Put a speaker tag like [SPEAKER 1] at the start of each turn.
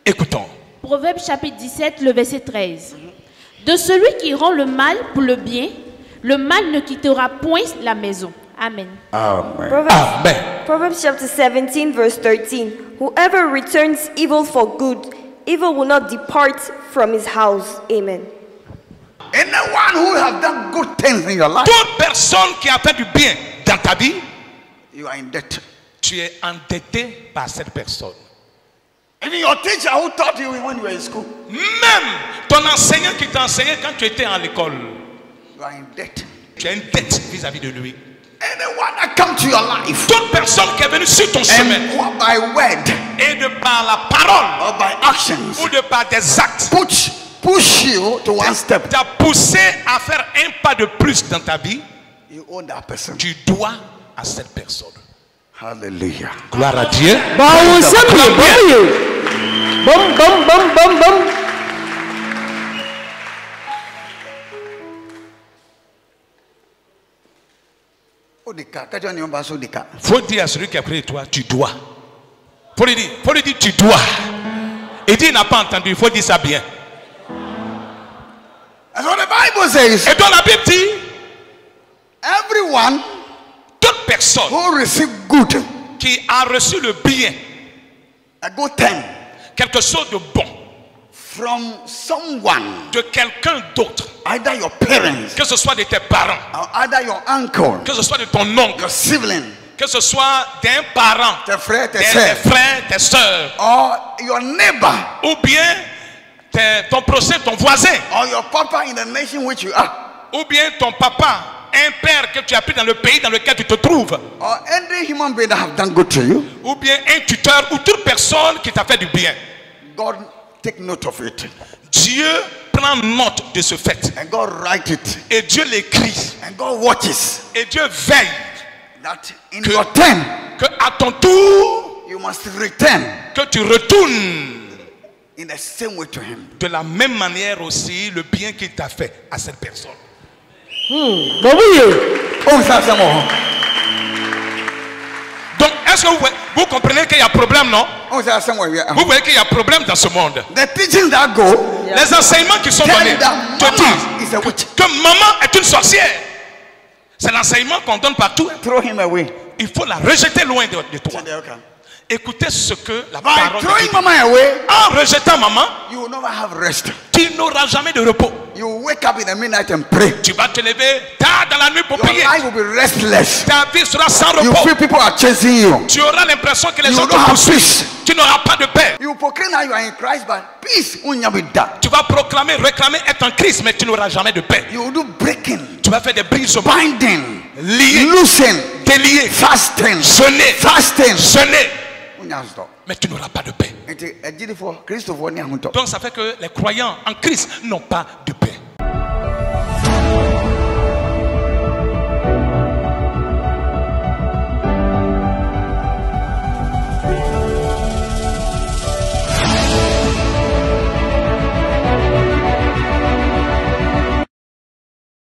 [SPEAKER 1] Écoutons.
[SPEAKER 2] Proverbe chapitre 17, le verset 13. De celui qui rend le mal pour le bien, le mal ne quittera point la maison. Amen.
[SPEAKER 3] Amen.
[SPEAKER 4] Proverbs chapter 17 verse 13. Whoever returns evil for good, evil will not depart from his house. Amen.
[SPEAKER 3] Anyone who has done good things in your life,
[SPEAKER 1] Toute personne qui a fait du bien dans ta vie,
[SPEAKER 3] you are in debt.
[SPEAKER 1] tu es endetté par cette personne.
[SPEAKER 3] Even your teacher who taught you when you were in school,
[SPEAKER 1] Même ton enseignant qui t'a enseigné quand tu étais à l'école,
[SPEAKER 3] you are in debt.
[SPEAKER 1] tu as une dette vis-à-vis de lui.
[SPEAKER 3] Anyone that come to your life,
[SPEAKER 1] Toute personne qui est venue sur ton chemin
[SPEAKER 3] and by word
[SPEAKER 1] et de par la parole
[SPEAKER 3] or by actions,
[SPEAKER 1] ou de par des actes
[SPEAKER 3] push you to one step,
[SPEAKER 1] t'a poussé à faire un pas de plus dans ta vie,
[SPEAKER 3] you owe that person.
[SPEAKER 1] tu dois à cette personne.
[SPEAKER 3] Hallelujah.
[SPEAKER 1] Gloire à Dieu.
[SPEAKER 3] Faut
[SPEAKER 1] Faut dire à celui qui a pris de toi, tu dois. Faut lui dire, tu dois. Et dit, il n'a pas entendu, il faut dire ça bien.
[SPEAKER 3] That's what the Bible says.
[SPEAKER 1] Et dans la Bible dit,
[SPEAKER 3] Everyone
[SPEAKER 1] toute personne
[SPEAKER 3] who receive good,
[SPEAKER 1] qui a reçu le bien,
[SPEAKER 3] a good thing
[SPEAKER 1] quelque chose de bon,
[SPEAKER 3] from someone,
[SPEAKER 1] de quelqu'un d'autre,
[SPEAKER 3] either your parents,
[SPEAKER 1] que ce soit de tes parents,
[SPEAKER 3] or either your uncle,
[SPEAKER 1] que ce soit de ton oncle,
[SPEAKER 3] your sibling,
[SPEAKER 1] que ce soit d'un parent,
[SPEAKER 3] tes frères, tes
[SPEAKER 1] tes
[SPEAKER 3] sœurs,
[SPEAKER 1] frères, tes soeurs,
[SPEAKER 3] or your neighbor,
[SPEAKER 1] ou bien ton prochain, ton voisin,
[SPEAKER 3] or your papa in the nation which you are,
[SPEAKER 1] ou bien ton papa, un père que tu as pris dans le pays dans lequel tu te trouves,
[SPEAKER 3] or any human being that have done good to you.
[SPEAKER 1] ou bien un tuteur, ou toute personne qui t'a fait du bien.
[SPEAKER 3] God take note of it,
[SPEAKER 1] Dieu prend note de ce fait.
[SPEAKER 3] and God write it,
[SPEAKER 1] Et Dieu l'écrit.
[SPEAKER 3] and God watches
[SPEAKER 1] Et Dieu veille
[SPEAKER 3] that in your turn
[SPEAKER 1] que à ton tour,
[SPEAKER 3] you must return
[SPEAKER 1] que tu retournes
[SPEAKER 3] in the same way to him.
[SPEAKER 1] de la même manière aussi le bien qu'il t'a fait à cette personne.
[SPEAKER 3] Oh, ça, c'est bon.
[SPEAKER 1] Donc, est-ce que vous comprenez qu'il y a problème, non?
[SPEAKER 3] Oh, ça, c'est bon.
[SPEAKER 1] Vous voyez qu'il y a problème dans ce monde.
[SPEAKER 3] The teachings that go,
[SPEAKER 1] Les enseignements qui sont donnés
[SPEAKER 3] tell that
[SPEAKER 1] te
[SPEAKER 3] mama
[SPEAKER 1] disent
[SPEAKER 3] is a witch.
[SPEAKER 1] que maman est une sorcière. C'est l'enseignement qu'on donne partout.
[SPEAKER 3] Throw him away.
[SPEAKER 1] Il faut la rejeter loin de toi.
[SPEAKER 3] Okay.
[SPEAKER 1] Écoutez ce que la
[SPEAKER 3] By
[SPEAKER 1] parole
[SPEAKER 3] throwing
[SPEAKER 1] dit.
[SPEAKER 3] mama away,
[SPEAKER 1] En rejetant maman,
[SPEAKER 3] you will never have rest.
[SPEAKER 1] tu n'auras jamais de repos.
[SPEAKER 3] You will wake up in the midnight and pray.
[SPEAKER 1] Tu vas te lever tard dans la nuit pour
[SPEAKER 3] Your
[SPEAKER 1] prier.
[SPEAKER 3] life will be restless.
[SPEAKER 1] Ta vie sera sans
[SPEAKER 3] You
[SPEAKER 1] repos.
[SPEAKER 3] feel people are chasing you.
[SPEAKER 1] Tu auras l'impression que les
[SPEAKER 3] You
[SPEAKER 1] gens
[SPEAKER 3] don't
[SPEAKER 1] te
[SPEAKER 3] have
[SPEAKER 1] poursuivent.
[SPEAKER 3] peace.
[SPEAKER 1] Tu n'auras pas de paix.
[SPEAKER 3] You proclaim that you are in Christ, but peace will never be done.
[SPEAKER 1] Tu vas proclamer, réclamer être en Christ, mais tu n'auras jamais de paix.
[SPEAKER 3] You will do breaking,
[SPEAKER 1] Tu vas faire des brisements,
[SPEAKER 3] binding,
[SPEAKER 1] lier,
[SPEAKER 3] loosen,
[SPEAKER 1] délier,
[SPEAKER 3] fasting,
[SPEAKER 1] jeûner,
[SPEAKER 3] fasting.
[SPEAKER 1] jeûner,
[SPEAKER 3] Will not stop.
[SPEAKER 1] mais tu n'auras pas de paix.
[SPEAKER 3] Nti, ɛgye for Kristofoɔ ne ahotɔ.
[SPEAKER 1] Donc ça fait que les croyants en Christ n'ont pas de paix.